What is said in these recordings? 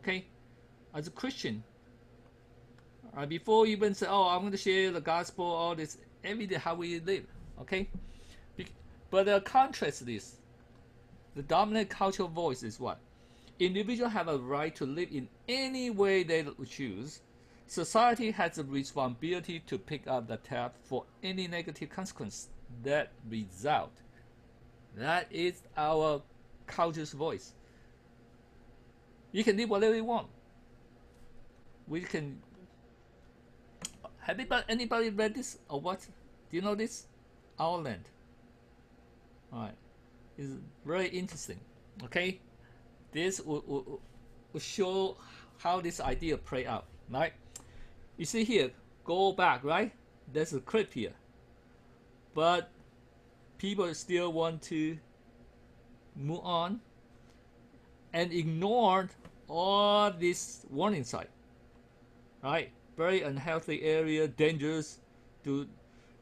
Okay, as a Christian, before you even say, "Oh, I'm going to share the gospel," all this, every day how we live. Okay, but contrast this, the dominant cultural voice is what? Individuals have a right to live in any way they choose. Society has a responsibility to pick up the tab for any negative consequence that result. That is our culture's voice. You can live whatever you want. We can. Have anybody read this or what? Do you know this? Our land. All right, it's very interesting. Okay, this will show how this idea play out. Right? You see here, go back. Right? There's a clip here, but people still want to move on and ignore all this warning sign. Right? Very unhealthy area, dangerous.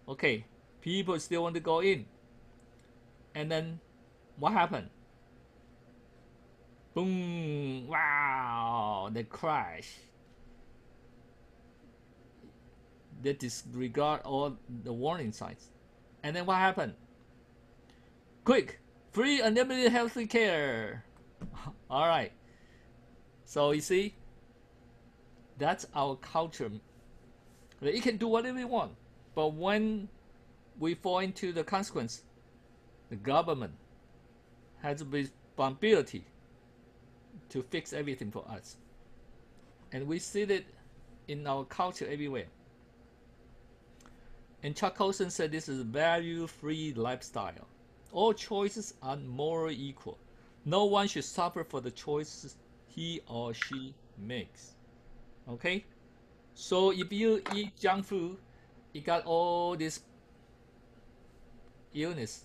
Okay, people still want to go in. And then what happened? Boom! Wow! They crash. They disregard all the warning signs. And then what happened? Quick! Free unlimited healthy care! Alright. So you see, that's our culture. You can do whatever you want. But when we fall into the consequence, the government has a responsibility to fix everything for us. And we see it in our culture everywhere. And Chuck Colson said this is a value-free lifestyle. All choices are morally equal. No one should suffer for the choices he or she makes. Okay? So if you eat junk food, you got all this illness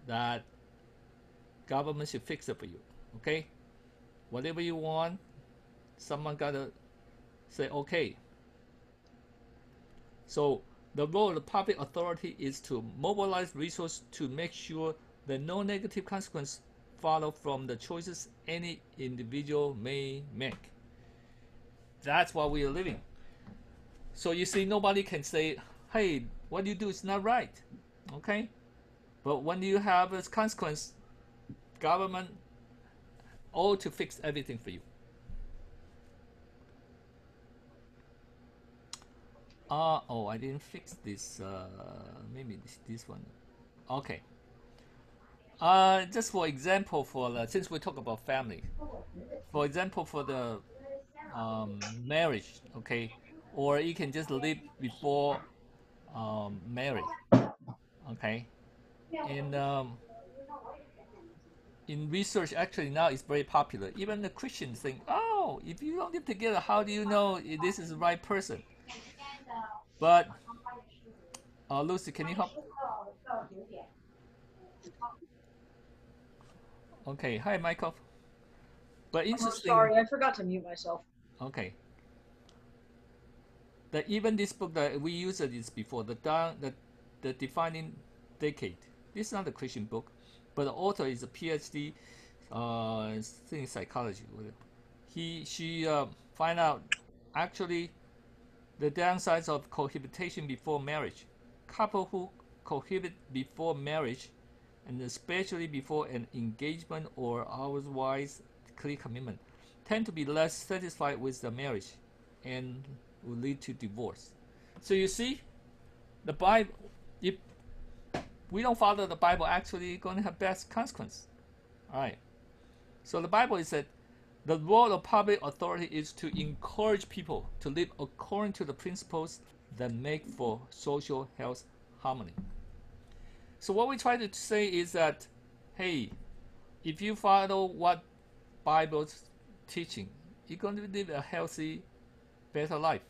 that government should fix it for you. Okay? Whatever you want, someone gotta say okay. So the role of the public authority is to mobilize resources to make sure that no negative consequences follow from the choices any individual may make. That's what we are living. So you see, nobody can say, hey, what you do is not right. Okay? But when you have a consequence, government all to fix everything for you. Oh, I didn't fix this. Maybe this one. Okay. Just for example, since we talk about family, for example, for the marriage, okay, or you can just live before marriage, okay, and in research, actually now it's very popular. Even the Christians think, oh, if you don't live together, how do you know if this is the right person? But Lucy, can you help? Okay, hi, Michael. But interesting. Sorry, I forgot to mute myself. Okay. That even this book that we used this before, the defining decade. This is not a Christian book, but the author is a PhD, in psychology. She find out actually the downsides of cohabitation before marriage. Couple who cohabit before marriage, and especially before an engagement or otherwise clear commitment, tend to be less satisfied with the marriage and will lead to divorce. So you see, the Bible, if we don't follow the Bible, actually going to have bad consequence. All right. So the Bible is that the role of public authority is to encourage people to live according to the principles that make for social health harmony. So what we try to say is that, hey, if you follow what Bible's teaching, you're going to live a healthy, better life.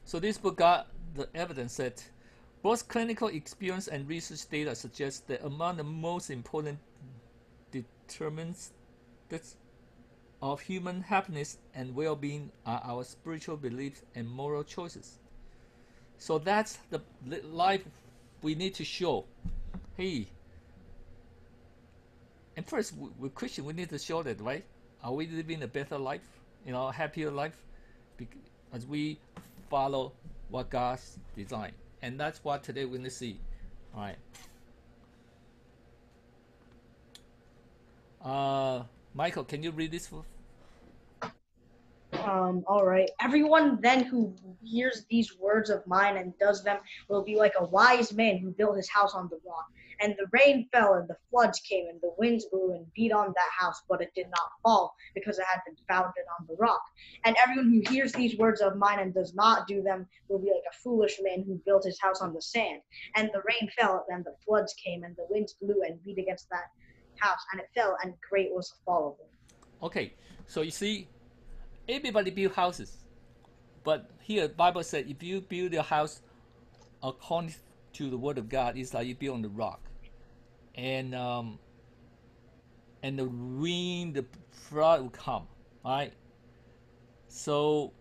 So this book got the evidence that both clinical experience and research data suggest that among the most important determinants of human happiness and well-being are our spiritual beliefs and moral choices. So that's the life we need to show. Hey, And first, we Christian, we need to show that, right? Are we living a better life, a happier life, as we follow what God's designed? And that's what today we're gonna see. All right. Michael, can you read this? All right. Everyone then who hears these words of mine and does them will be like a wise man who built his house on the rock. And the rain fell, and the floods came, and the winds blew and beat on that house, but it did not fall, because it had been founded on the rock. And everyone who hears these words of mine and does not do them will be like a foolish man who built his house on the sand. And the rain fell, and the floods came, and the winds blew and beat against that house, and it fell, and great was the fall of it. Okay, so you see, everybody build houses, but here the Bible said if you build your house according to the word of God, it's like you build on the rock, and the wind, the flood will come, right? So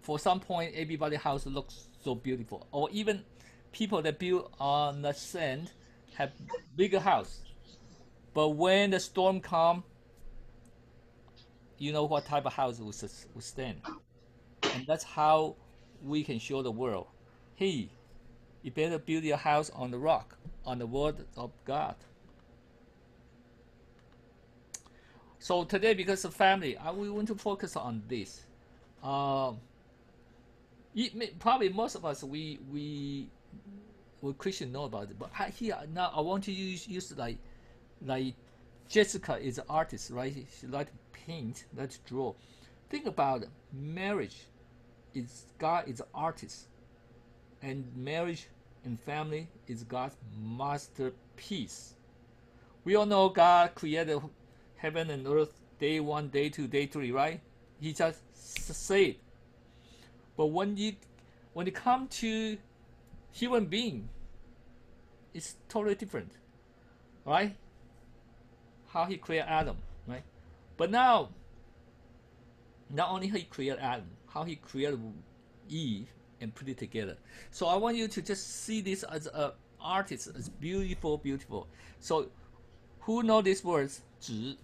for some point, everybody's house looks so beautiful, or even people that build on the sand have bigger house, but when the storm come, you know what type of house will stand. And that's how we can show the world, hey, you better build your house on the rock, on the word of God. So today, because of family, we want to focus on this. Probably most of us, we Christian know about it, but here now I want to use like Jessica is an artist, right? She like to paint, like to draw. Think about it. Marriage. God is an artist, and marriage and family is God's masterpiece. We all know God created heaven and earth day 1, day 2, day 3, right? He just said. But when it comes to human being, it's totally different, right? How he created Adam, right? But now, not only he created Adam, how he created Eve and put it together. So I want you to just see this as an artist, as beautiful, beautiful. So who know these words? 直.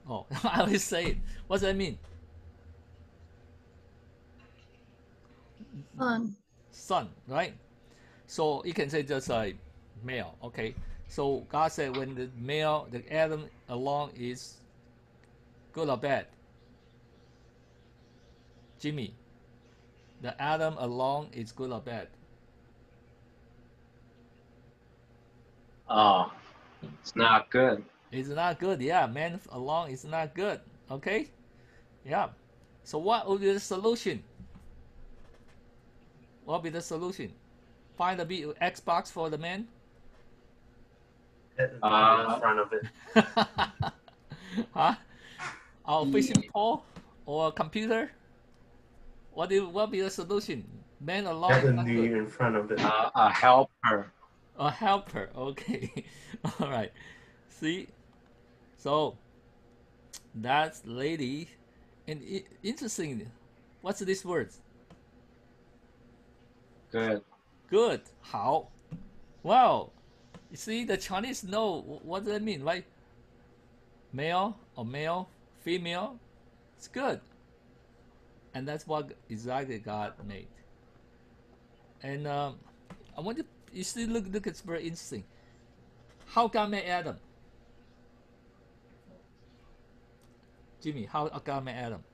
Oh, I always say it. What does that mean? Son, right? So you can say just like male, okay? So God said when the male, the Adam alone is good or bad? Jimmy, the Adam alone is good or bad? Oh, it's not good. It's not good, yeah. Man alone is not good, okay? Yeah. So what will be the solution? What will be the solution? Find a big Xbox for the man? In front of it. Huh? Our fishing pole or a computer? What will be the solution? Man alone is not good. In front of it. A helper. A helper, okay. All right. See? So, that's lady. And interesting, what's these words? Good. Good. 好. Wow. You see, the Chinese know what does that mean, right? Male or male, female, it's good. And that's what exactly God made. And I want you see, look, it's very interesting. How God made Adam? Jimmy, how God made Adam?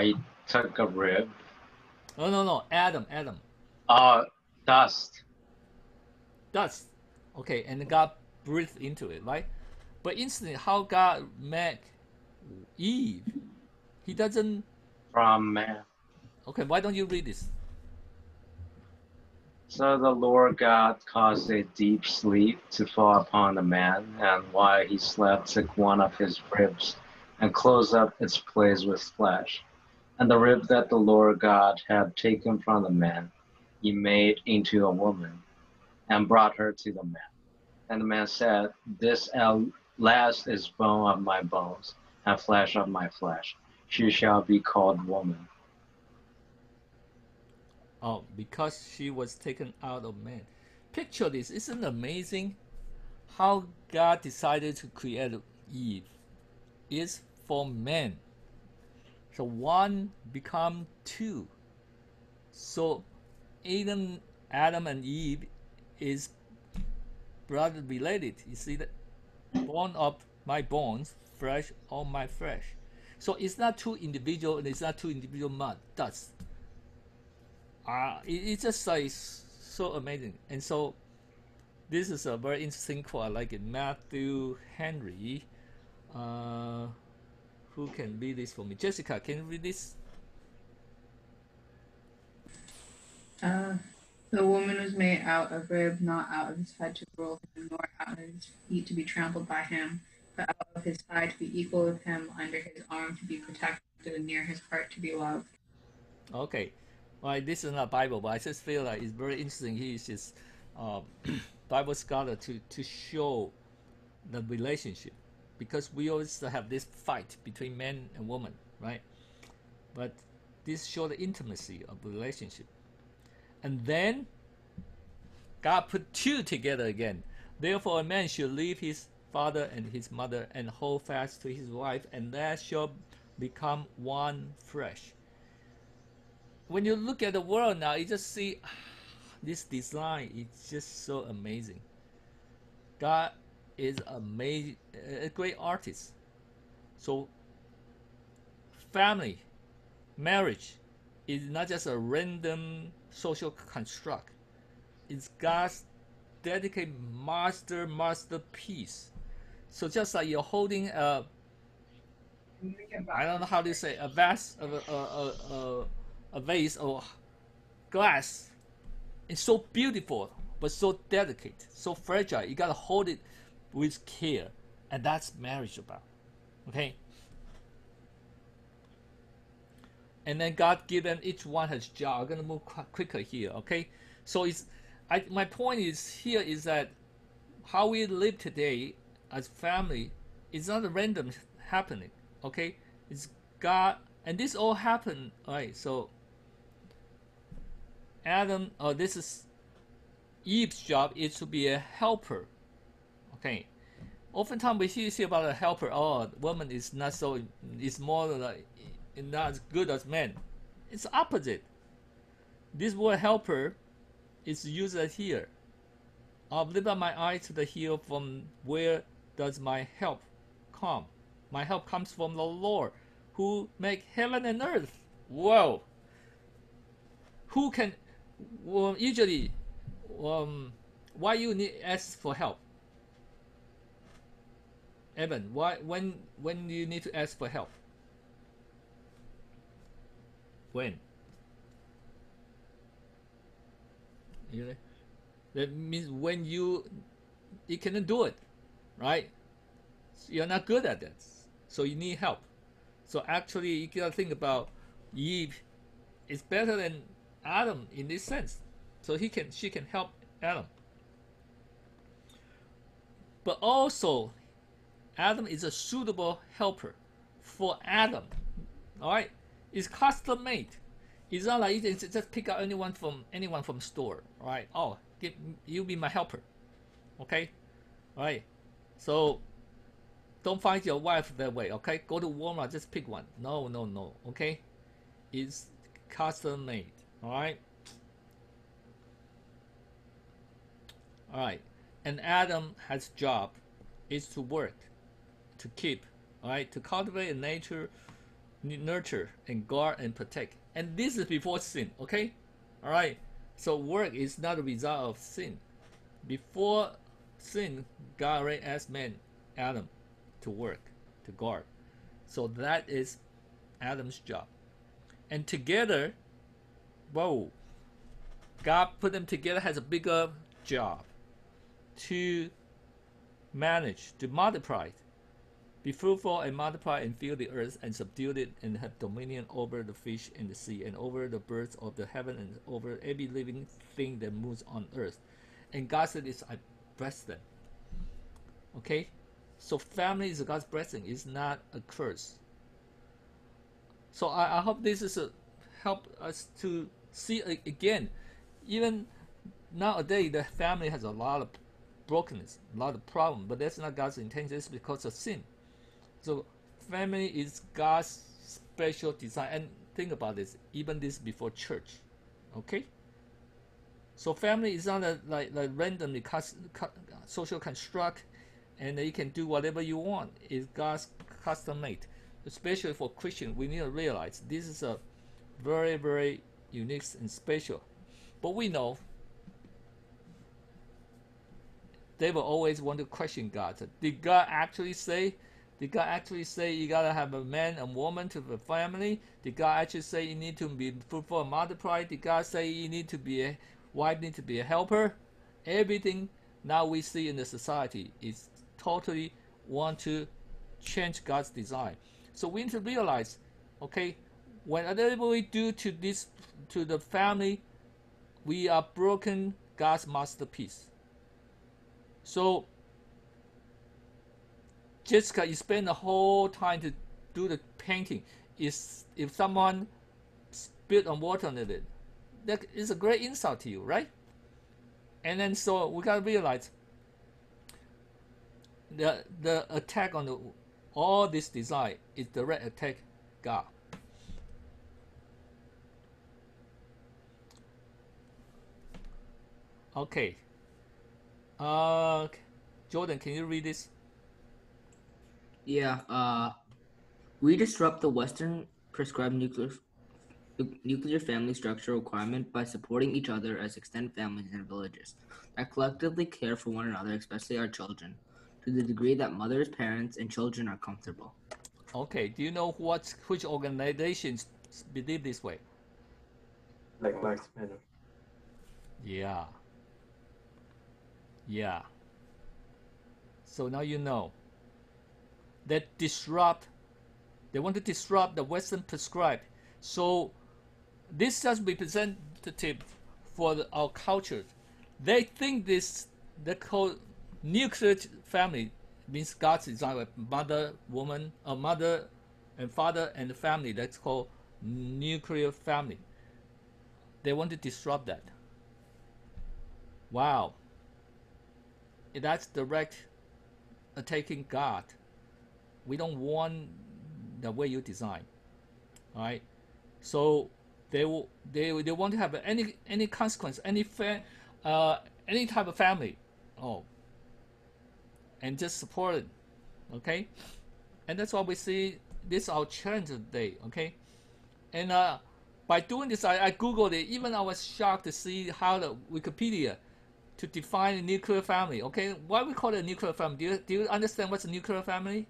He took a rib. No, Adam. Dust. Dust. Okay, and God breathed into it, right? But instantly, how God made Eve? He doesn't. From man. Okay, why don't you read this? So the Lord God caused a deep sleep to fall upon the man, and while he slept, took one of his ribs and closed up its place with flesh. And the rib that the Lord God had taken from the man, he made into a woman, and brought her to the man. And the man said, "This at last is bone of my bones, and flesh of my flesh. She shall be called woman." Oh, because she was taken out of man. Picture this, isn't it amazing? how God decided to create Eve is for man. So one become two. So Adam and Eve is brother related. You see that? Bone of my bones, flesh of my flesh. So it's not two individual, and it's not two individual mud dust. It's just like so amazing. And so this is a very interesting quote. I like it. Matthew Henry. Who can read this for me? Jessica, can you read this? The woman was made out of rib, not out of his side to rule him, nor out of his feet to be trampled by him, but out of his side to be equal with him, under his arm to be protected, and near his heart to be loved. Okay. Well, this is not Bible, but I just feel like it's very interesting. He is just Bible scholar to show the relationship, because we always have this fight between man and woman, right? But this shows the intimacy of the relationship. And then God put two together again. Therefore a man should leave his father and his mother and hold fast to his wife, and they shall become one flesh. When you look at the world now, you just see this design. It's just so amazing. God is a great artist. So family, marriage is not just a random social construct. It's God's dedicated masterpiece. So just like you're holding I don't know how to say, a vase of glass. It's so beautiful, but so delicate, so fragile. You gotta hold it with care, and that's marriage about. Okay. And then God given each one his job. I'm gonna move quicker here. Okay. So my point is here is that how we live today as family is not a random happening. Okay. It's God, and this all happened. All right. So Adam, this is Eve's job is to be a helper. Okay. Oftentimes we see about a helper. Oh, woman is not so. It's more like not as good as men. It's opposite. This word helper is used here. I've lifted up my eye to the hill, from where does my help come? My help comes from the Lord, who make heaven and earth. Whoa! Who can? Usually, why you need ask for help? Evan, why when you need to ask for help? When? You know? That means when you cannot do it, right? You're not good at that, so you need help. So actually, you gotta think about Eve is better than Adam in this sense. So she can help Adam. But also, Adam is a suitable helper for Adam. All right, it's custom made. It's not like you can just pick out anyone from store. All right. Oh, you be my helper. Okay. All right. So don't find your wife that way. Okay. Go to Walmart, just pick one. No. Okay. It's custom made. All right. All right. And Adam has job is to work, to keep, all right, to cultivate a nature, nurture and guard and protect. And this is before sin. Okay. All right. So work is not a result of sin. Before sin, God already asked man, Adam, to work, to guard. So that is Adam's job. And together, whoa, God put them together, has a bigger job to manage, to multiply. Be fruitful and multiply and fill the earth and subdue it, and have dominion over the fish in the sea and over the birds of the heaven and over every living thing that moves on earth. And God said this, I bless them. Okay? So family is God's blessing. It's not a curse. So I hope this is help us to see again, even nowadays the family has a lot of brokenness, a lot of problem. But that's not God's intention. It's because of sin. So family is God's special design. And think about this, even this before church, okay? So family is not like randomly social construct, and you can do whatever you want. It's God's custom made. Especially for Christian, we need to realize this is a very, very unique and special. But we know they will always want to question God. Did God actually say? Did God actually say you gotta have a man and woman to the family? Did God actually say you need to be fruitful and multiply? Did God say you need to be a wife, need to be a helper? Everything now we see in the society is totally want to change God's design. So we need to realize, okay, whatever we do to this, to the family, we are broken God's masterpiece. So Jessica, you spend the whole time to do the painting. If someone spit on water on it, that is a great insult to you, right? And then so we gotta realize the attack on all this design is direct attack God. Okay. Jordan, can you read this? Yeah, we disrupt the Western prescribed nuclear family structure requirement by supporting each other as extended families in villages that collectively care for one another, especially our children, to the degree that mothers, parents, and children are comfortable. Okay, do you know which organizations believe this way? Black Lives Matter. Yeah. Yeah. So now you know. They want to disrupt the Western prescribed. So this is representative for our culture. They think they call nuclear family means God's design with mother, woman, mother and father and family. That's called nuclear family. They want to disrupt that. Wow. That's direct attacking God. We don't want the way you design. All right. So they want to have any consequence, any type of family. Oh. And just support it. Okay. And that's why we see this our challenge today. Okay. And by doing this, I googled it. Even I was shocked to see how the Wikipedia to define a nuclear family. Okay, why we call it a nuclear family? Do you understand what's a nuclear family?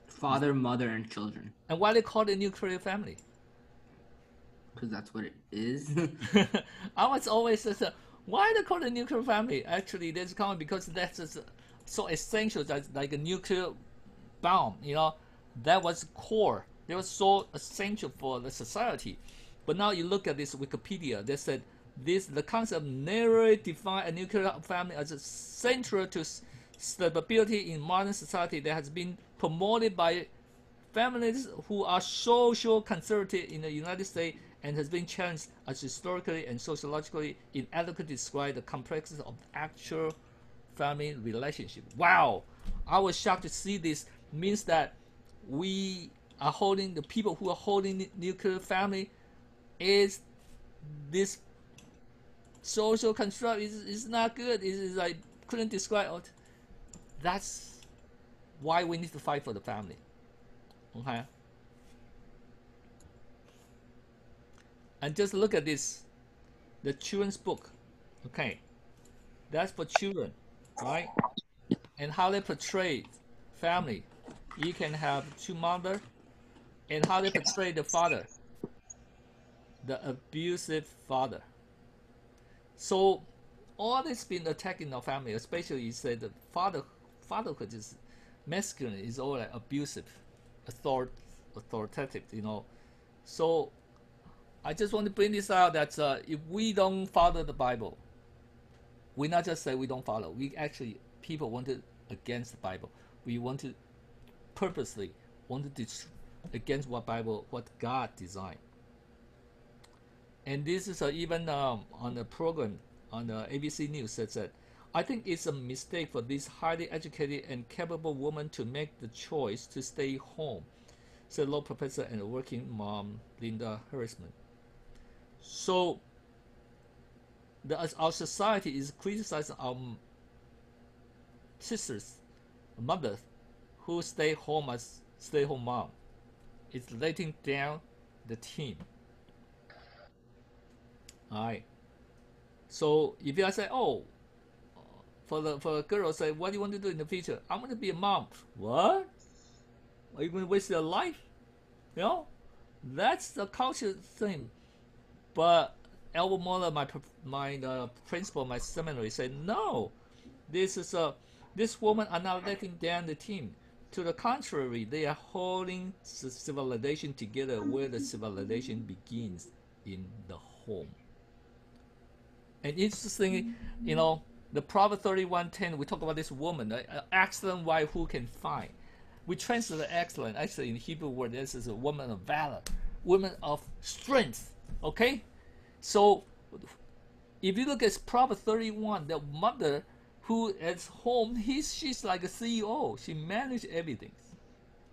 Father, mother, and children. And why they call it a nuclear family? Because that's what it is. I was always said, why they call it a nuclear family? Actually, that's common because that's just so essential. That's like a nuclear bomb. You know, that was core. They were so essential for the society. But now you look at this Wikipedia. They said the concept narrowly define a nuclear family as a central to stability in modern society that has been promoted by families who are social conservative in the United States and has been challenged as historically and sociologically inadequate to describe the complexity of actual family relationship. Wow, I was shocked to see this. Means that we are holding the people who are holding nuclear family is this social construct is not good. It's like couldn't describe it. That's why we need to fight for the family. Okay. And just look at this, the children's book. Okay, that's for children, right? And how they portray family. You can have two mothers, and how they portray the father, the abusive father. So all this been attacking our family, especially you say the fatherhood is masculine, is all like abusive, authoritative, you know. So I just want to bring this out that if we don't follow the Bible, we not just say we don't follow. We actually people want to against the Bible. We want to purposely want to against what God designed. And this is even on the program on the ABC News that said, I think it's a mistake for this highly educated and capable woman to make the choice to stay home, said law professor and working mom Linda Harrisman. So our society is criticizing our sisters, mothers, who stay home as stay-home mom. It's letting down the team. Alright. So if you say, oh, for a girl say, what do you want to do in the future? I'm going to be a mom. What? Are you going to waste your life? You know, that's the culture thing. But Albert Muller, my principal, my seminary, said no. This woman are not letting down the team. To the contrary, they are holding civilization together, where the civilization begins in the home. And interestingly, you know, the Proverbs 31:10, we talk about this woman, an excellent wife who can find. We translate the excellent, actually in Hebrew word, this is a woman of valor, woman of strength. Okay? So if you look at Proverbs 31, the mother who at home, she's like a CEO. She managed everything.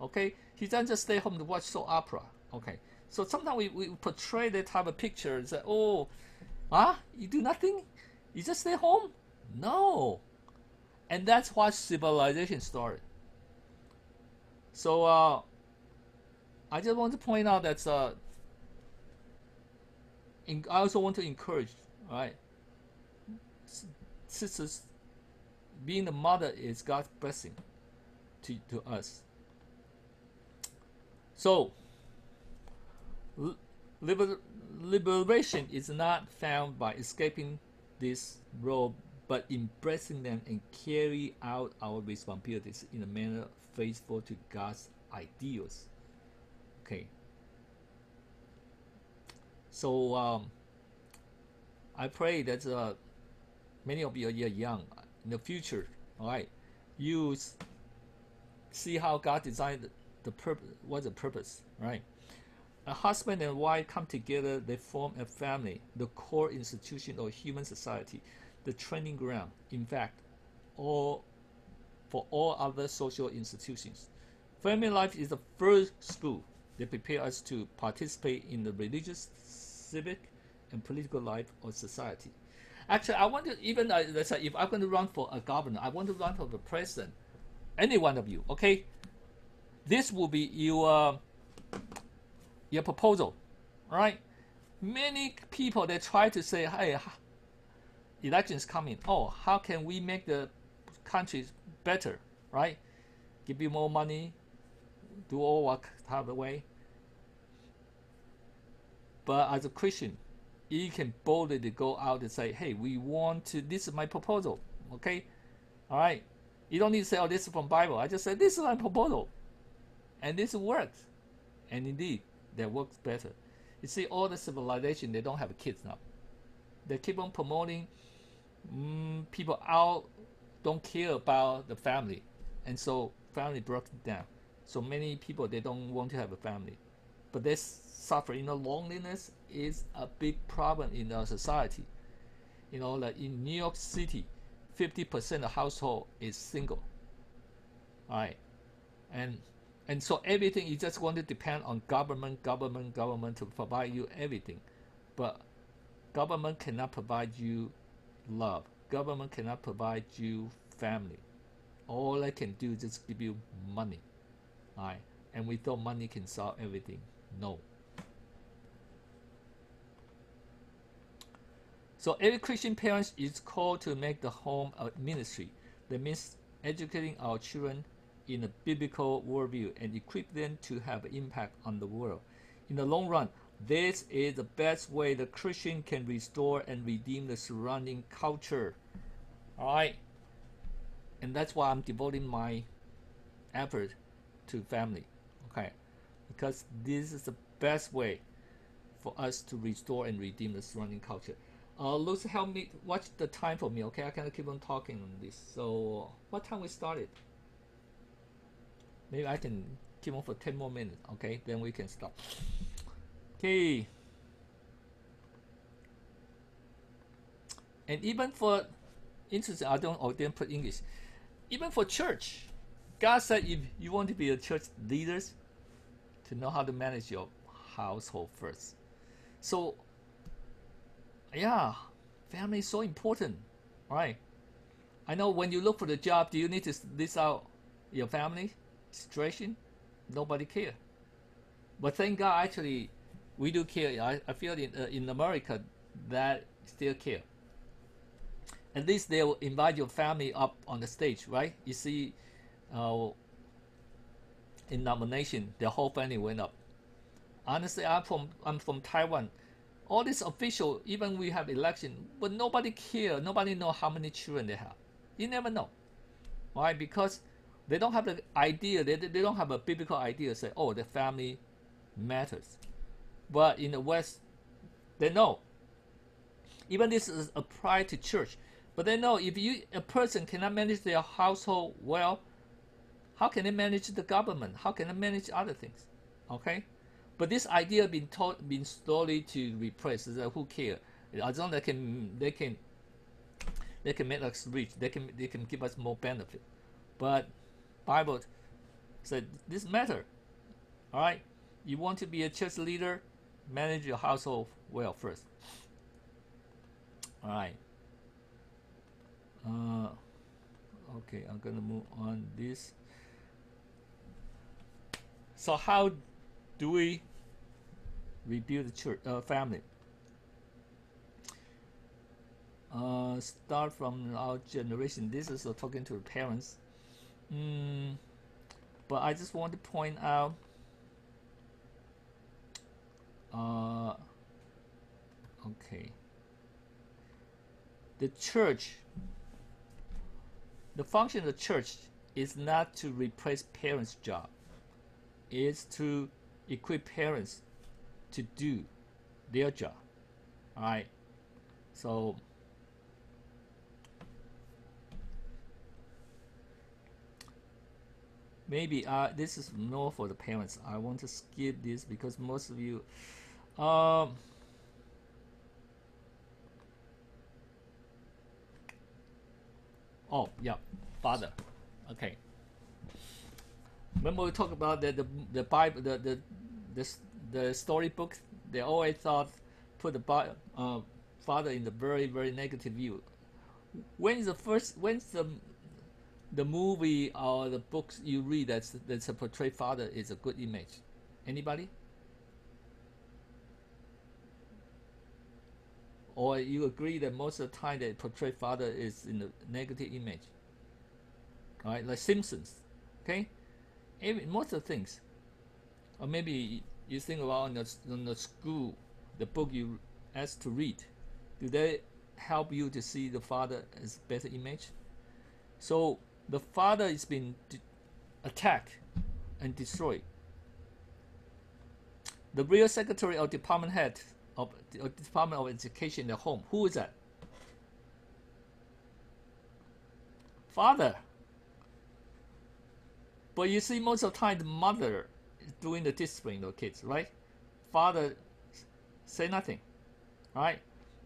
Okay? She doesn't just stay home to watch soap opera. Okay? So sometimes we portray that type of picture and say, oh, you do nothing? You just stay home? No. And that's why civilization started. So I just want to point out that I also want to encourage, right? Sisters, being a mother is God's blessing to us. So liberation is not found by escaping this role, but embracing them and carry out our responsibilities in a manner faithful to God's ideals. Okay. So I pray that many of you are young. In the future, all right, you see how God designed the purpose. What's the purpose, right? A husband and wife come together, they form a family, the core institution of human society, the training ground, in fact, for all other social institutions. Family life is the first school that prepares us to participate in the religious, civic, and political life of society. Actually, I want to even, let's say, if I'm going to run for a governor, I want to run for the president, any one of you, okay? This will be your proposal, all right? Many people, they try to say, hey, elections coming. Oh, how can we make the country better, right? Give you more money, do all what type of way. But as a Christian, you can boldly go out and say, hey, we want to, this is my proposal, okay? All right? You don't need to say, oh, this is from Bible. I just say, this is my proposal. And this works. And indeed, that works better. You see, all the civilization, they don't have kids now. They keep on promoting people out, don't care about the family. And so family broke down. So many people, they don't want to have a family. But they suffer. You know, loneliness is a big problem in our society. You know, like in New York City, 50% of household is single. All right. And so everything is just going to depend on government to provide you everything. But government cannot provide you love. Government cannot provide you family. All they can do is just give you money. All right. And we thought money can solve everything. No. So every Christian parent is called to make the home a ministry. That means educating our children in a biblical worldview and equip them to have an impact on the world. In the long run, this is the best way the Christian can restore and redeem the surrounding culture. All right. And that's why I'm devoting my effort to family. Okay. Because this is the best way for us to restore and redeem the surrounding culture. Lucy, help me watch the time for me, okay? I cannot keep on talking on this. So, what time we started? Maybe I can keep on for 10 more minutes, okay? Then we can stop. Okay. And even interesting. I didn't put English. Even for church, God said if you want to be a church leaders, to know how to manage your household first. So, yeah, family is so important, right? I know when you look for the job, do you need to list out your family situation? Nobody care. But thank God, actually, we do care. I feel in America that still care. At least they will invite your family up on the stage, right? You see, in nomination, the whole family went up. Honestly, I'm from Taiwan. All this official, even we have election, but nobody care. Nobody know how many children they have. You never know, right? Because they don't have the idea. They don't have a biblical idea. Say, oh, the family matters. But in the West, they know. Even this is applied to church. But they know if a person cannot manage their household well, how can they manage the government? How can they manage other things? Okay, but this idea been slowly to replace. Who care? As long as they can make us rich. They can give us more benefit. But Bible said this matter. All right, you want to be a church leader, manage your household well first. All right. Okay, I'm gonna move on this. So how do we rebuild the church family? Start from our generation. This is talking to the parents. But I just want to point out. Okay. The church. The function of the church is not to replace parents' job. It's to equip parents to do their job. All right. So maybe this is more for the parents. I want to skip this because most of you. Oh yeah, father. Okay. Remember we talked about the Bible, the storybook. They always thought put the father in the very very negative view. When's the movie or the books you read that's a portray father is a good image? Anybody? Or you agree that most of the time they portray father is in a negative image? All right, like Simpsons, okay? Most of the things, or maybe you think about on the school, the book you asked to read, do they help you to see the father as better image? So the father is being attacked and destroyed. The real secretary or department head of the Department of Education in the home, who is that? Father. But you see, most of the time the mother is doing the discipline of kids, right? Father say nothing, right?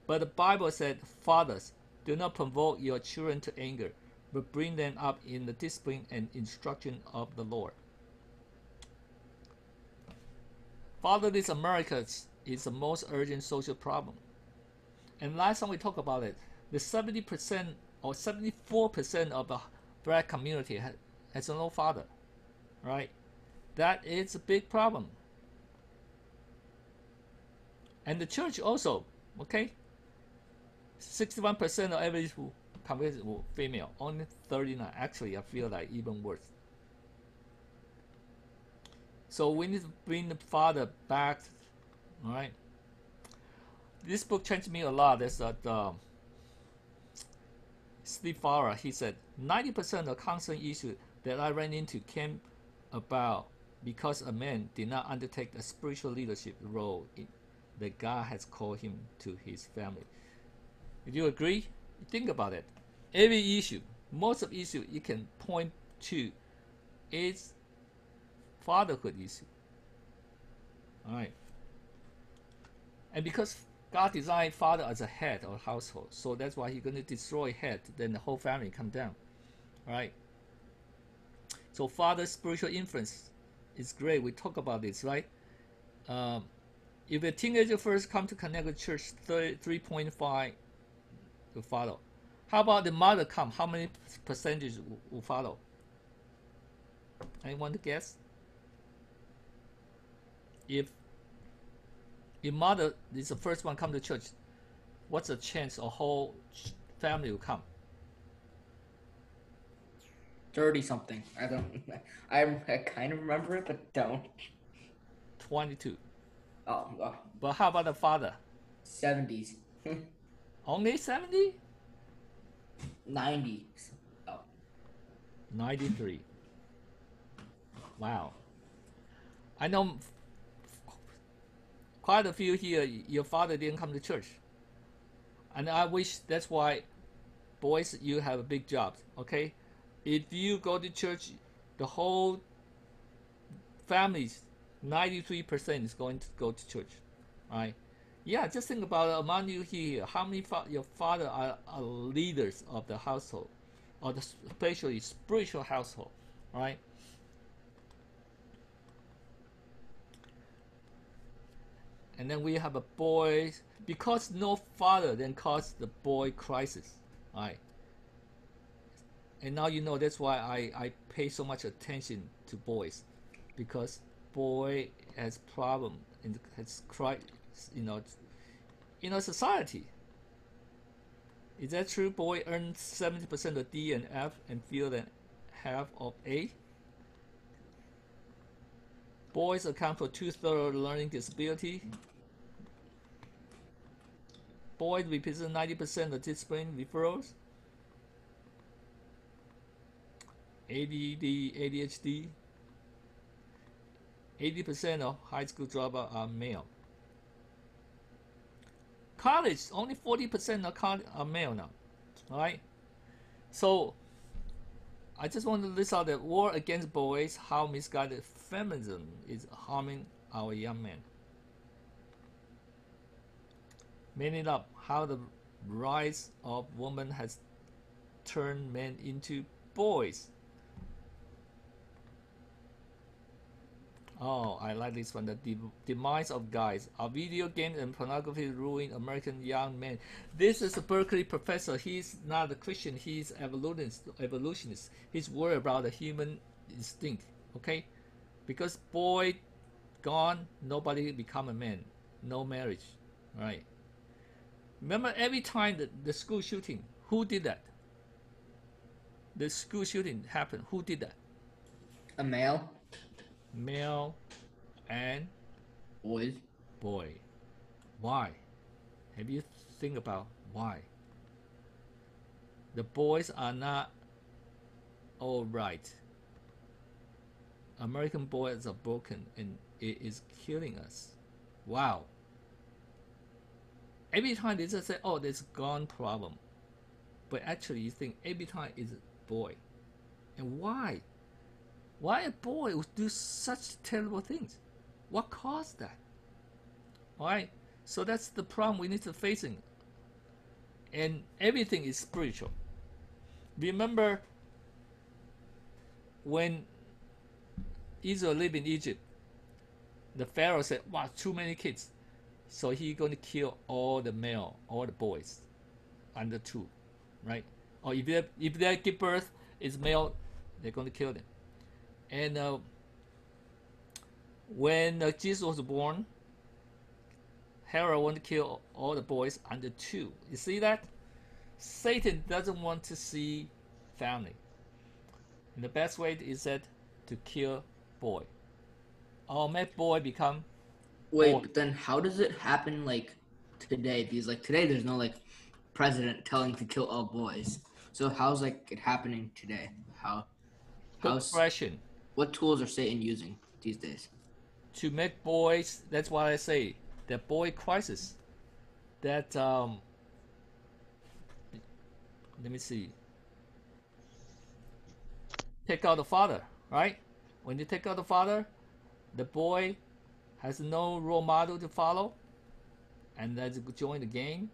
But the Bible said, fathers, do not provoke your children to anger, but bring them up in the discipline and instruction of the Lord. Fatherless America is the most urgent social problem. And last time we talked about it, the 70% or 74% of the black community has no father, right? That is a big problem. And the church also, okay? 61% of every community were female, only 39. Actually, I feel like even worse. So we need to bring the father back, all right? This book changed me a lot. There's that Steve Farrar, he said, 90% of counseling issues that I ran into came about because a man did not undertake a spiritual leadership role that God has called him to his family. If you agree, think about it. Every issue, most of issue you can point to is fatherhood issue. All right. And because God designed father as a head of household, so that's why he's going to destroy head, then the whole family come down, right? So father's spiritual influence is great. We talk about this, right? If a teenager first come to connect with church, 3.5 will follow. How about the mother come? How many percentage will follow? Anyone to guess? If mother is the first one come to church, what's the chance a whole family will come? 30 something. I don't. I kind of remember it, but don't. 22. Oh, But how about the father? 70s. Only 70? 90s. Oh. 93. Wow. I know quite a few here, your father didn't come to church. And I wish that's why, boys, you have a big job, okay? If you go to church, the whole family, 93% is going to go to church, right? Yeah, just think about among you here, how many your father are leaders of the household, or especially spiritual household, right? And then we have a boy, because no father then caused the boy crisis, right? And now you know that's why I pay so much attention to boys, because boy has problem and has crisis, society. Is that true? Boy earns 70% of D and F and feel that half of A. Boys account for 2/3 of learning disability. Boys represent 90% of discipline referrals. ADD, ADHD. 80% of high school dropouts are male. College, only 40% are male now, right? So, I just want to list out the war against boys, how misguided feminism is harming our young men. Man it up, how the rise of women has turned men into boys. Oh, I like this one. The demise of guys. Our video games and pornography ruin American young men. This is a Berkeley professor. He's not a Christian. He's evolutionist. He's worried about the human instinct. Okay, because boy gone, nobody become a man. No marriage. Right. Remember, every time the school shooting, who did that? The school shooting happened. Who did that? A male. Male and Boys. boy. Why? Have you think about why? The boys are not all right. American boys are broken and it is killing us. Wow. Every time they just say, oh, there's a gun problem. But actually you think every time is a boy. And why? Why a boy would do such terrible things? What caused that? Alright? So that's the problem we need to facing. And everything is spiritual. Remember when Israel lived in Egypt, the Pharaoh said, wow, too many kids. So he's going to kill all the male, all the boys under 2, right? Or if they give birth, it's male, they're going to kill them. And when Jesus was born, Herod wanted to kill all the boys under 2. You see that? Satan doesn't want to see family. And the best way is that to kill boy. Or make boy become Wait, boy. but then how does it happen like today? Because like today there's no like president telling to kill all boys. So how's like it happening today? How's Oppression. what tools are Satan using these days? To make boys, that's why I say the boy crisis. That let me see. Take out the father, right? When you take out the father, the boy has no role model to follow, and let's join the game.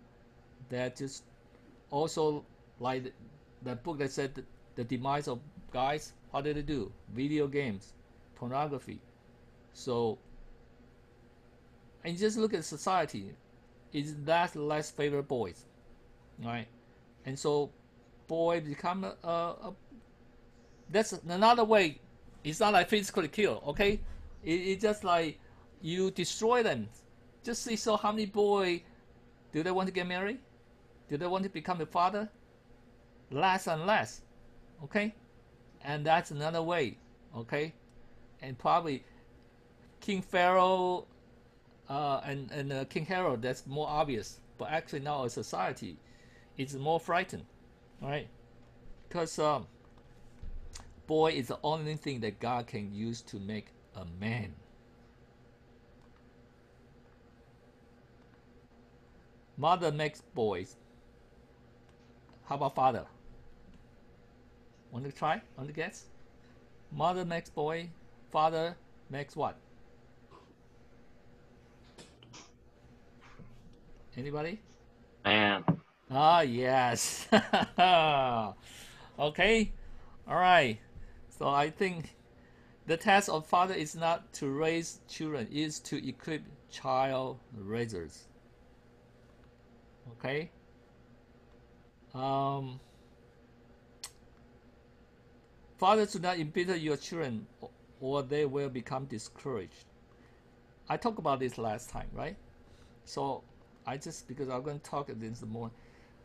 That just also like the book that said the demise of guys. How did they do? Video games, pornography. So, and just look at society. It's that less favor boys, right? And so, boy become that's another way. It's not like physically kill, okay? It's just like you destroy them. Just see, so how many boys do they want to get married? Do they want to become a father? Less and less, okay? And that's another way, okay? And probably King Pharaoh and King Herod, that's more obvious. But actually now our society is more frightened, right? Because boy is the only thing that God can use to make a man. Mother makes boys. How about father? Want to try? Want to guess? Mother makes boy. Father makes what? Anybody? Man. Ah, yes. Okay. All right. So I think the task of father is not to raise children, is to equip child raisers. Okay. Fathers, do not embitter your children, or they will become discouraged. I talked about this last time, right? So I just, because I'm going to talk this more.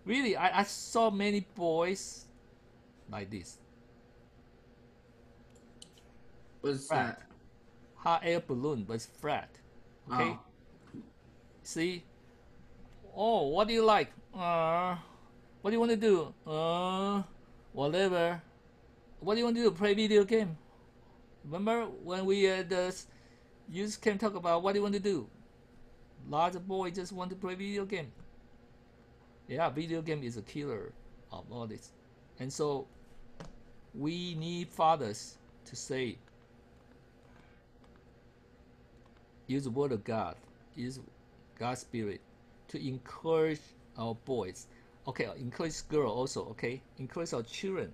Really, I saw many boys like this. What's Flat. that? Hot air balloon, but it's flat. Okay. Oh. See? Oh, what do you like? What do you want to do? Whatever. What do you want to do? Play video game? Remember when we the youth can talk about what do you want to do? Large boy just want to play video game. Yeah, video game is a killer of all this. And so we need fathers to say, use the word of God, use God's spirit to encourage our boys. Okay, encourage girls also, okay? Encourage our children